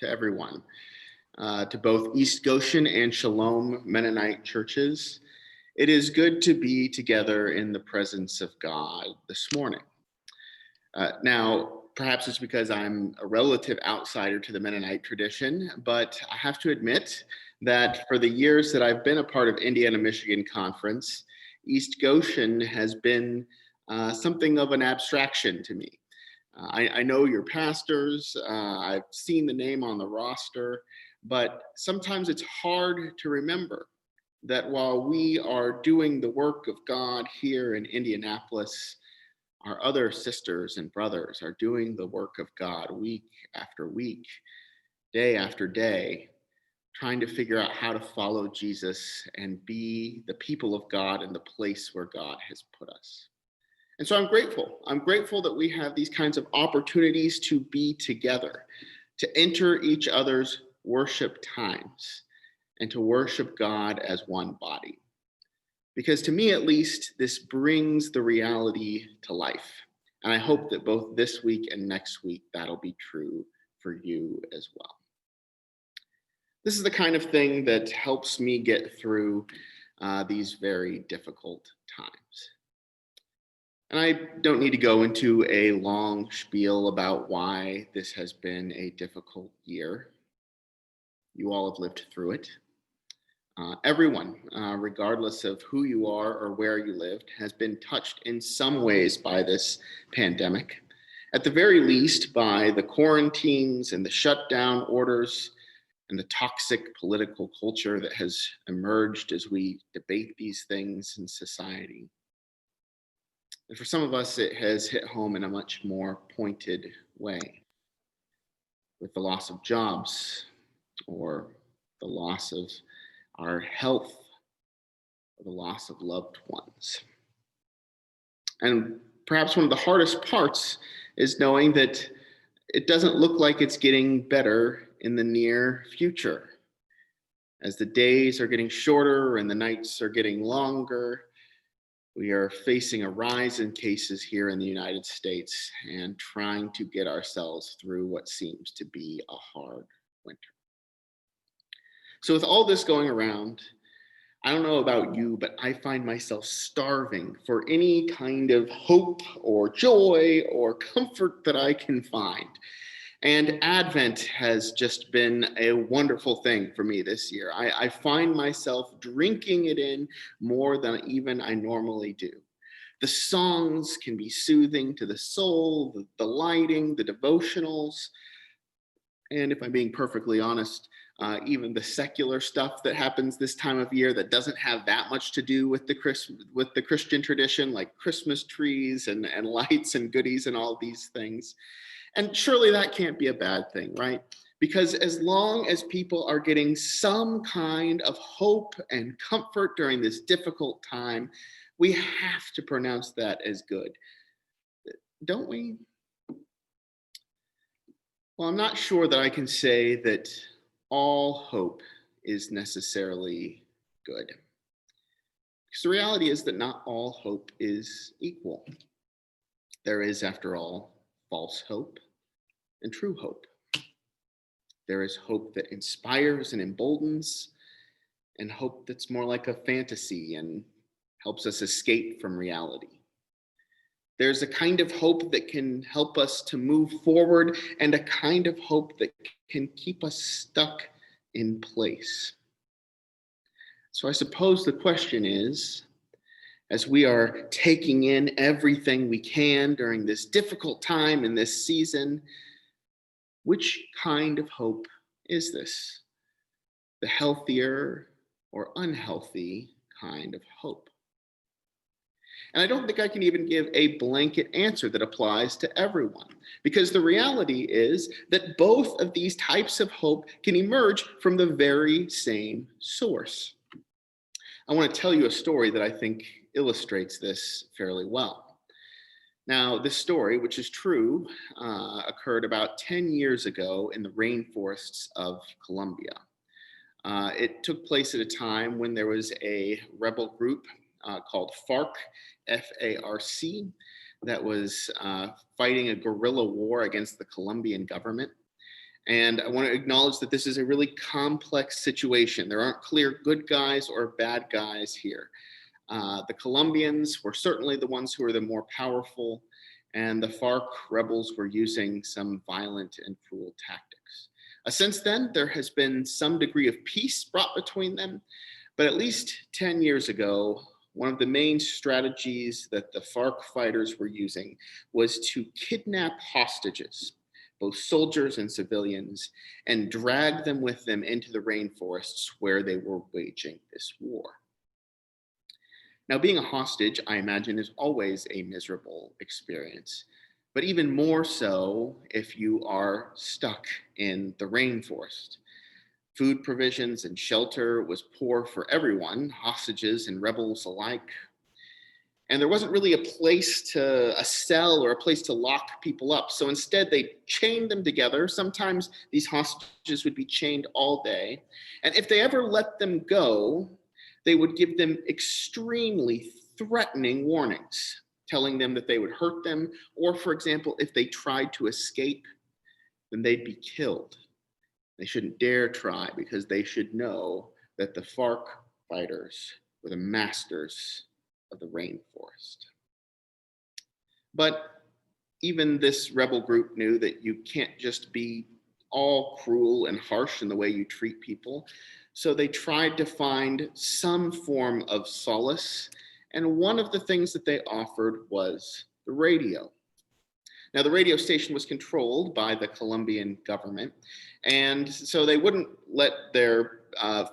to everyone, to both East Goshen and Shalom Mennonite churches. It is good to be together in the presence of God this morning. Now, perhaps it's because I'm a relative outsider to the Mennonite tradition, but I have to admit that for the years that I've been a part of Indiana-Michigan Conference, East Goshen has been something of an abstraction to me. I know your pastors, I've seen the name on the roster, but sometimes it's hard to remember that while we are doing the work of God here in Indianapolis, our other sisters and brothers are doing the work of God week after week, day after day, trying to figure out how to follow Jesus and be the people of God in the place where God has put us. And so I'm grateful. I'm grateful that we have these kinds of opportunities to be together, to enter each other's worship times, and to worship God as one body. Because to me, at least, this brings the reality to life. And I hope that both this week and next week, that'll be true for you as well. This is the kind of thing that helps me get through these very difficult times. And I don't need to go into a long spiel about why this has been a difficult year. You all have lived through it. Everyone, regardless of who you are or where you lived, has been touched in some ways by this pandemic. At the very least, by the quarantines and the shutdown orders and the toxic political culture that has emerged as we debate these things in society. And for some of us, it has hit home in a much more pointed way, with the loss of jobs or the loss of our health, or the loss of loved ones. And perhaps one of the hardest parts is knowing that it doesn't look like it's getting better in the near future. As the days are getting shorter and the nights are getting longer, we are facing a rise in cases here in the United States and trying to get ourselves through what seems to be a hard winter. So with all this going around, I don't know about you, but I find myself starving for any kind of hope or joy or comfort that I can find. And Advent has just been a wonderful thing for me this year. I find myself drinking it in more than even I normally do. The songs can be soothing to the soul, the lighting, the devotionals. And if I'm being perfectly honest, even the secular stuff that happens this time of year that doesn't have that much to do with the Christian tradition, like Christmas trees and lights and goodies and all these things. And surely that can't be a bad thing, right? Because as long as people are getting some kind of hope and comfort during this difficult time, we have to pronounce that as good, don't we? Well, I'm not sure that I can say that all hope is necessarily good. Because the reality is that not all hope is equal. There is, after all, false hope and true hope. There is hope that inspires and emboldens, and hope that's more like a fantasy and helps us escape from reality. There's a kind of hope that can help us to move forward, and a kind of hope that can keep us stuck in place. So I suppose the question is, as we are taking in everything we can during this difficult time in this season, which kind of hope is this? The healthier or unhealthy kind of hope? And I don't think I can even give a blanket answer that applies to everyone, because the reality is that both of these types of hope can emerge from the very same source. I want to tell you a story that I think illustrates this fairly well. Now, this story, which is true, occurred about 10 years ago in the rainforests of Colombia. It took place at a time when there was a rebel group called FARC, that was fighting a guerrilla war against the Colombian government. And I want to acknowledge that this is a really complex situation. There aren't clear good guys or bad guys here. The Colombians were certainly the ones who were the more powerful, and the FARC rebels were using some violent and cruel tactics. Since then, there has been some degree of peace brought between them, but at least 10 years ago, one of the main strategies that the FARC fighters were using was to kidnap hostages, both soldiers and civilians, and drag them with them into the rainforests where they were waging this war. Now, being a hostage, I imagine, is always a miserable experience, but even more so if you are stuck in the rainforest. Food provisions and shelter was poor for everyone, hostages and rebels alike. And there wasn't really a cell or a place to lock people up. So instead, they chained them together. Sometimes these hostages would be chained all day. And if they ever let them go, they would give them extremely threatening warnings, telling them that they would hurt them, or, for example, if they tried to escape, then they'd be killed. They shouldn't dare try because they should know that the FARC fighters were the masters of the rainforest. But even this rebel group knew that you can't just be all cruel and harsh in the way you treat people. So they tried to find some form of solace. And one of the things that they offered was the radio. Now, the radio station was controlled by the Colombian government, and so they wouldn't let their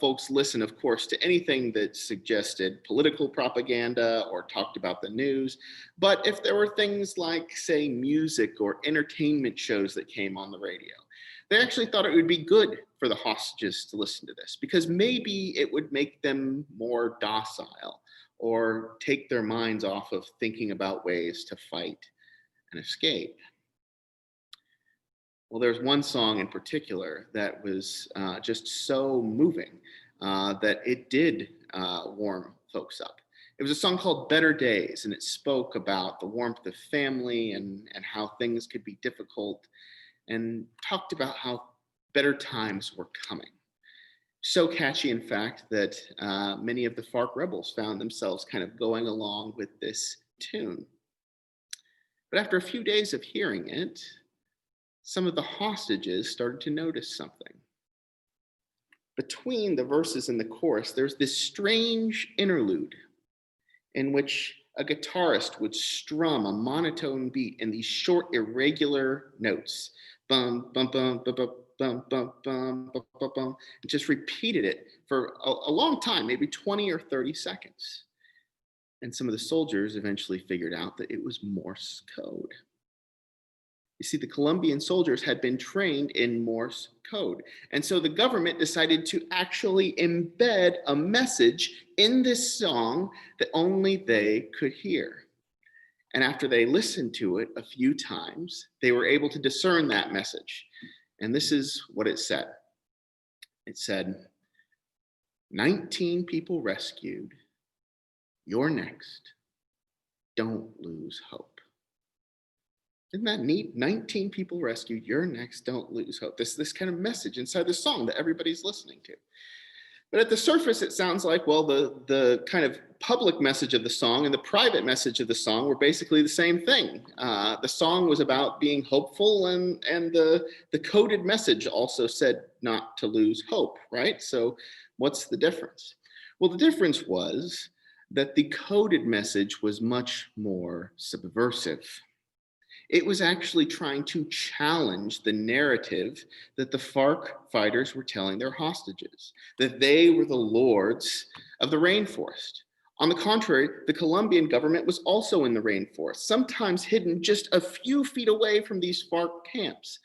folks listen, of course, to anything that suggested political propaganda or talked about the news. But if there were things like, say, music or entertainment shows that came on the radio, they actually thought it would be good for the hostages to listen to this because maybe it would make them more docile or take their minds off of thinking about ways to fight and escape. Well, there's one song in particular that was just so moving that it did warm folks up. It was a song called Better Days, and it spoke about the warmth of family and how things could be difficult, and talked about how better times were coming. So catchy, in fact, that many of the FARC rebels found themselves kind of going along with this tune. But after a few days of hearing it, some of the hostages started to notice something. Between the verses and the chorus, there's this strange interlude in which a guitarist would strum a monotone beat in these short, irregular notes. Bum, bum, bum, bum, bum, bum, bum, bum, bum, bum, bum, and just repeated it for a long time, maybe 20 or 30 seconds. And some of the soldiers eventually figured out that it was Morse code. You see, the Colombian soldiers had been trained in Morse code. And so the government decided to actually embed a message in this song that only they could hear. And after they listened to it a few times, they were able to discern that message. And this is what it said. It said, 19 people rescued. You're next. Don't lose hope. Isn't that neat? 19 people rescued. You're next. Don't lose hope. This kind of message inside the song that everybody's listening to. But at the surface, it sounds like, well, the kind of public message of the song and the private message of the song were basically the same thing. The song was about being hopeful, and the coded message also said not to lose hope, right? So what's the difference? Well, the difference was that the coded message was much more subversive. It was actually trying to challenge the narrative that the FARC fighters were telling their hostages, that they were the lords of the rainforest. On the contrary, the Colombian government was also in the rainforest, sometimes hidden just a few feet away from these FARC camps.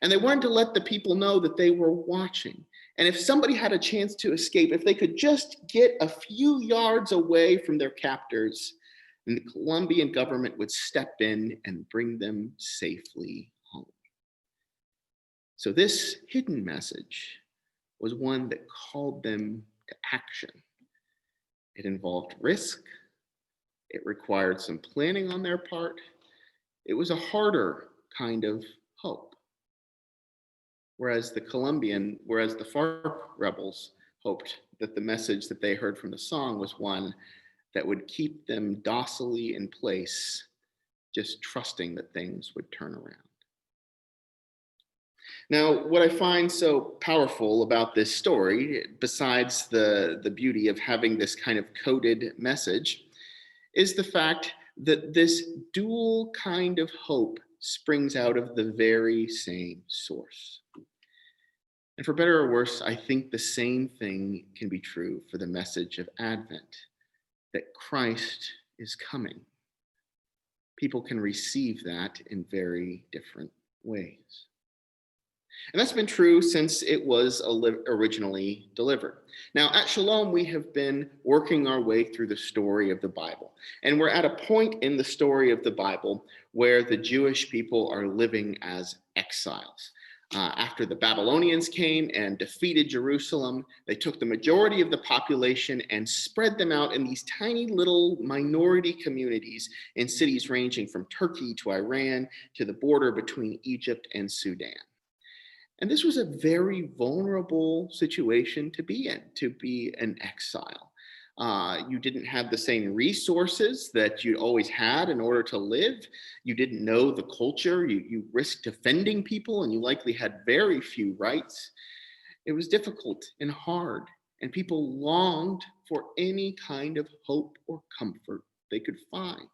And they wanted to let the people know that they were watching. And if somebody had a chance to escape, if they could just get a few yards away from their captors, and the Colombian government would step in and bring them safely home. So this hidden message was one that called them to action. It involved risk. It required some planning on their part. It was a harder kind of hope. whereas the FARC rebels hoped that the message that they heard from the song was one that would keep them docilely in place, just trusting that things would turn around. Now, what I find so powerful about this story, besides the beauty of having this kind of coded message, is the fact that this dual kind of hope springs out of the very same source. And for better or worse, I think the same thing can be true for the message of Advent, that Christ is coming. People can receive that in very different ways. And that's been true since it was originally delivered. Now, at Shalom, we have been working our way through the story of the Bible. And we're at a point in the story of the Bible where the Jewish people are living as exiles. After the Babylonians came and defeated Jerusalem, they took the majority of the population and spread them out in these tiny little minority communities in cities ranging from Turkey to Iran to the border between Egypt and Sudan. And this was a very vulnerable situation to be in, to be an exile. You didn't have the same resources that you'd always had in order to live. You didn't know the culture. You risked offending people, and you likely had very few rights. It was difficult and hard, and people longed for any kind of hope or comfort they could find.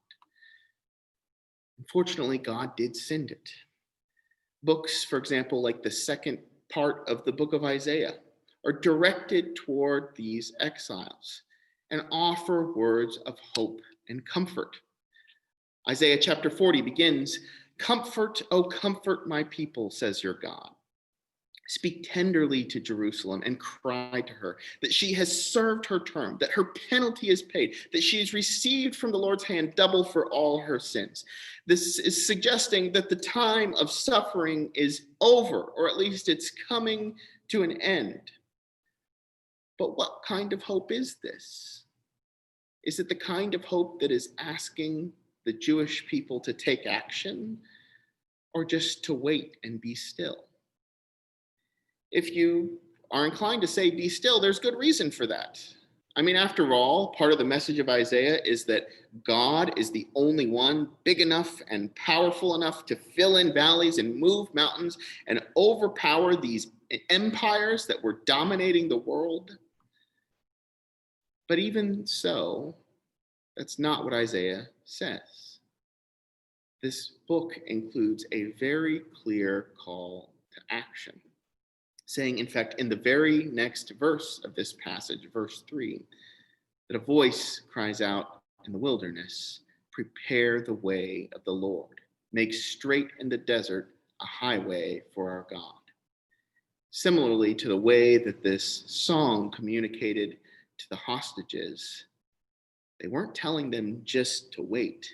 Unfortunately, God did send it. Books, for example, like the second part of the book of Isaiah, are directed toward these exiles and offer words of hope and comfort. Isaiah chapter 40 begins, "Comfort, O comfort my people, says your God. Speak tenderly to Jerusalem and cry to her that she has served her term, that her penalty is paid, that she has received from the Lord's hand double for all her sins." This is suggesting that the time of suffering is over, or at least it's coming to an end. But what kind of hope is this? Is it the kind of hope that is asking the Jewish people to take action, or just to wait and be still? If you are inclined to say, be still, there's good reason for that. I mean, after all, part of the message of Isaiah is that God is the only one big enough and powerful enough to fill in valleys and move mountains and overpower these empires that were dominating the world. But even so, that's not what Isaiah says. This book includes a very clear call to action, saying, in fact, in the very next verse of this passage, verse 3, that a voice cries out in the wilderness, "Prepare the way of the Lord. Make straight in the desert a highway for our God." Similarly to the way that this song communicated to the hostages, they weren't telling them just to wait,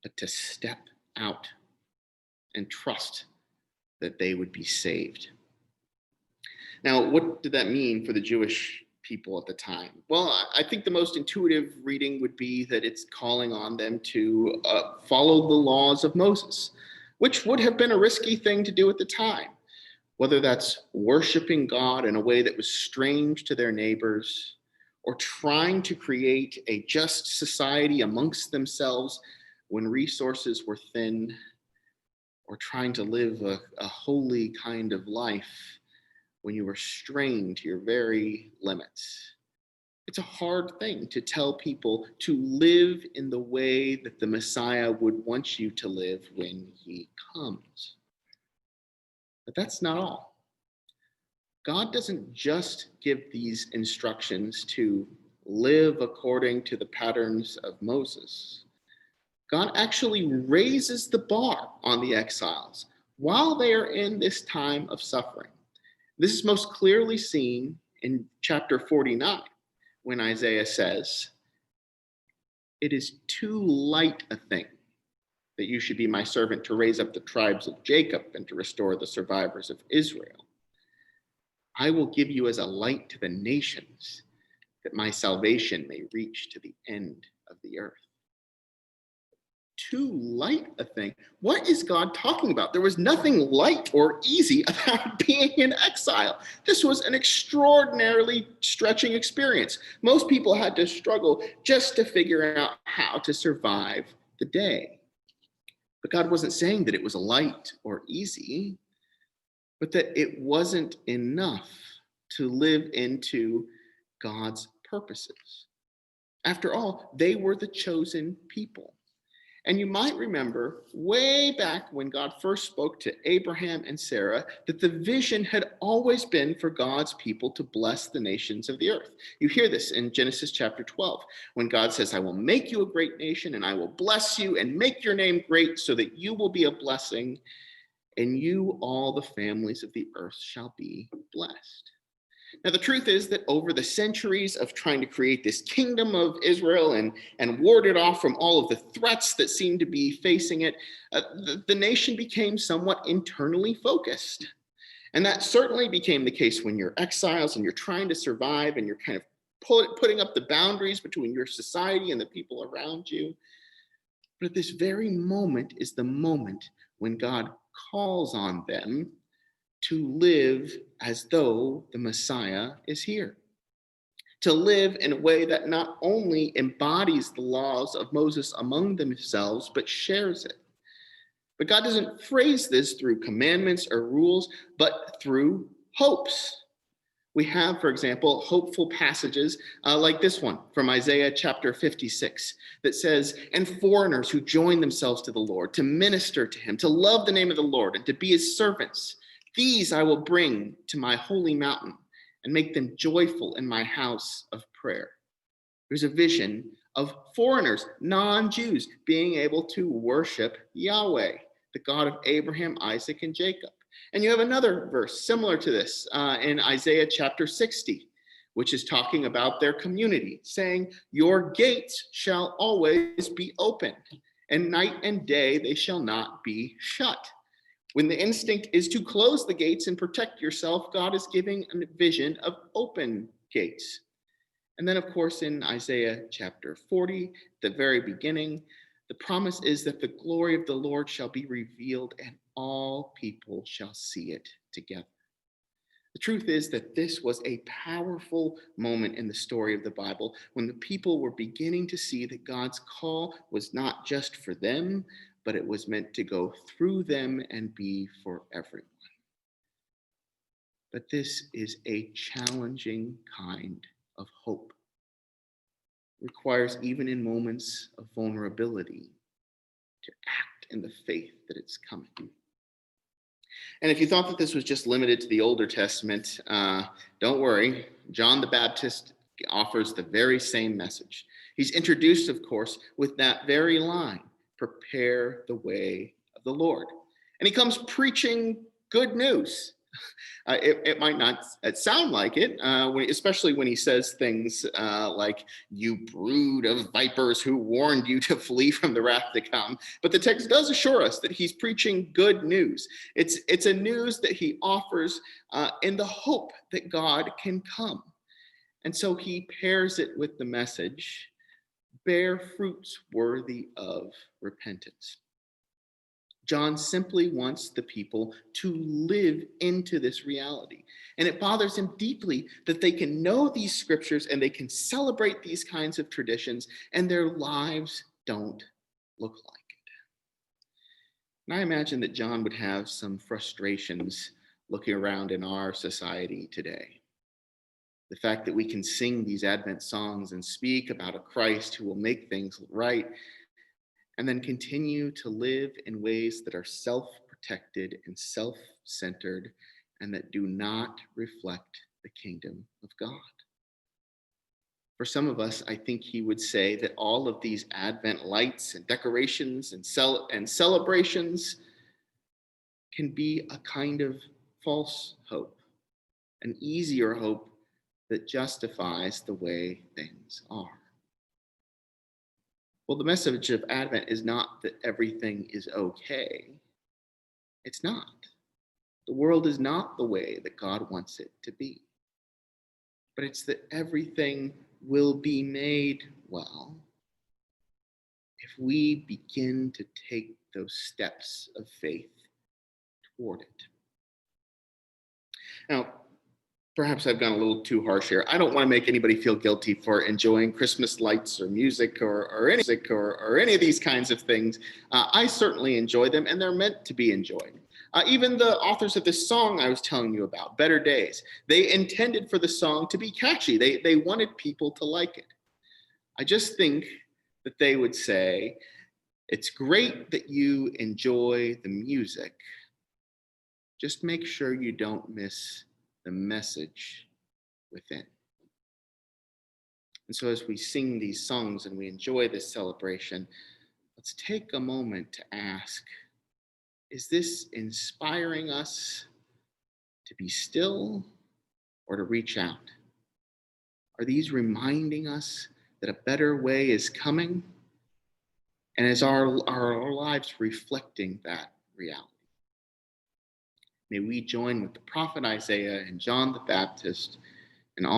but to step out and trust that they would be saved. Now, what did that mean for the Jewish people at the time? Well, I think the most intuitive reading would be that it's calling on them to follow the laws of Moses, which would have been a risky thing to do at the time, whether that's worshiping God in a way that was strange to their neighbors, or trying to create a just society amongst themselves when resources were thin, or trying to live a holy kind of life when you were strained to your very limits. It's a hard thing to tell people to live in the way that the Messiah would want you to live when he comes. But that's not all. God doesn't just give these instructions to live according to the patterns of Moses. God actually raises the bar on the exiles while they are in this time of suffering. This is most clearly seen in chapter 49, when Isaiah says, "It is too light a thing that you should be my servant to raise up the tribes of Jacob and to restore the survivors of Israel. I will give you as a light to the nations, that my salvation may reach to the end of the earth." too light a thing. What is God talking about? There was nothing light or easy about being in exile. This was an extraordinarily stretching experience. Most people had to struggle just to figure out how to survive the day. But God wasn't saying that it was light or easy, but that it wasn't enough to live into God's purposes. After all, they were the chosen people. And you might remember way back when God first spoke to Abraham and Sarah that the vision had always been for God's people to bless the nations of the earth. You hear this in Genesis chapter 12, when God says, I will make you a great nation and I will bless you and make your name great so that you will be a blessing, and you, all the families of the earth, shall be blessed. Now, the truth is that over the centuries of trying to create this kingdom of Israel and ward it off from all of the threats that seemed to be facing it, the nation became somewhat internally focused. And that certainly became the case when you're exiles and you're trying to survive and you're kind of putting up the boundaries between your society and the people around you. But at this very moment is the moment when God calls on them to live as though the Messiah is here, to live in a way that not only embodies the laws of Moses among themselves, but shares it. But God doesn't phrase this through commandments or rules, but through hopes. We have, for example, hopeful passages like this one from Isaiah chapter 56 that says, and foreigners who join themselves to the Lord, to minister to him, to love the name of the Lord, and to be his servants, these I will bring to my holy mountain and make them joyful in my house of prayer. There's a vision of foreigners, non-Jews, being able to worship Yahweh, the God of Abraham, Isaac, and Jacob. And you have another verse similar to this in Isaiah chapter 60, which is talking about their community, saying, your gates shall always be open, and night and day they shall not be shut. When the instinct is to close the gates and protect yourself, God is giving a vision of open gates. And then, of course, in Isaiah chapter 40, the very beginning, the promise is that the glory of the Lord shall be revealed and all people shall see it together. The truth is that this was a powerful moment in the story of the Bible when the people were beginning to see that God's call was not just for them, but it was meant to go through them and be for everyone. But this is a challenging kind of hope. It requires, even in moments of vulnerability, to act in the faith that it's coming. And if you thought that this was just limited to the Older Testament, don't worry. John the Baptist offers the very same message. He's introduced, of course, with that very line, prepare the way of the Lord. And he comes preaching good news. It might not sound like it, especially when he says things like, you brood of vipers who warned you to flee from the wrath to come. But the text does assure us that he's preaching good news. It's a news that he offers in the hope that God can come. And so he pairs it with the message, bear fruits worthy of repentance. John simply wants the people to live into this reality. And it bothers him deeply that they can know these scriptures and they can celebrate these kinds of traditions and their lives don't look like it. And I imagine that John would have some frustrations looking around in our society today. The fact that we can sing these Advent songs and speak about a Christ who will make things right, and then continue to live in ways that are self-protected and self-centered and that do not reflect the kingdom of God. For some of us, I think he would say that all of these Advent lights and decorations and celebrations can be a kind of false hope, an easier hope that justifies the way things are. Well, the message of Advent is not that everything is okay. It's not. The world is not the way that God wants it to be. But it's that everything will be made well if we begin to take those steps of faith toward it. Now, perhaps I've gone a little too harsh here. I don't want to make anybody feel guilty for enjoying Christmas lights or music or any of these kinds of things. I certainly enjoy them, and they're meant to be enjoyed. Even the authors of this song I was telling you about, Better Days, they intended for the song to be catchy. They wanted people to like it. I just think that they would say, it's great that you enjoy the music. Just make sure you don't miss the message within. And so as we sing these songs and we enjoy this celebration, let's take a moment to ask, is this inspiring us to be still or to reach out? Are these reminding us that a better way is coming? And is our lives reflecting that reality? May we join with the prophet Isaiah and John the Baptist and all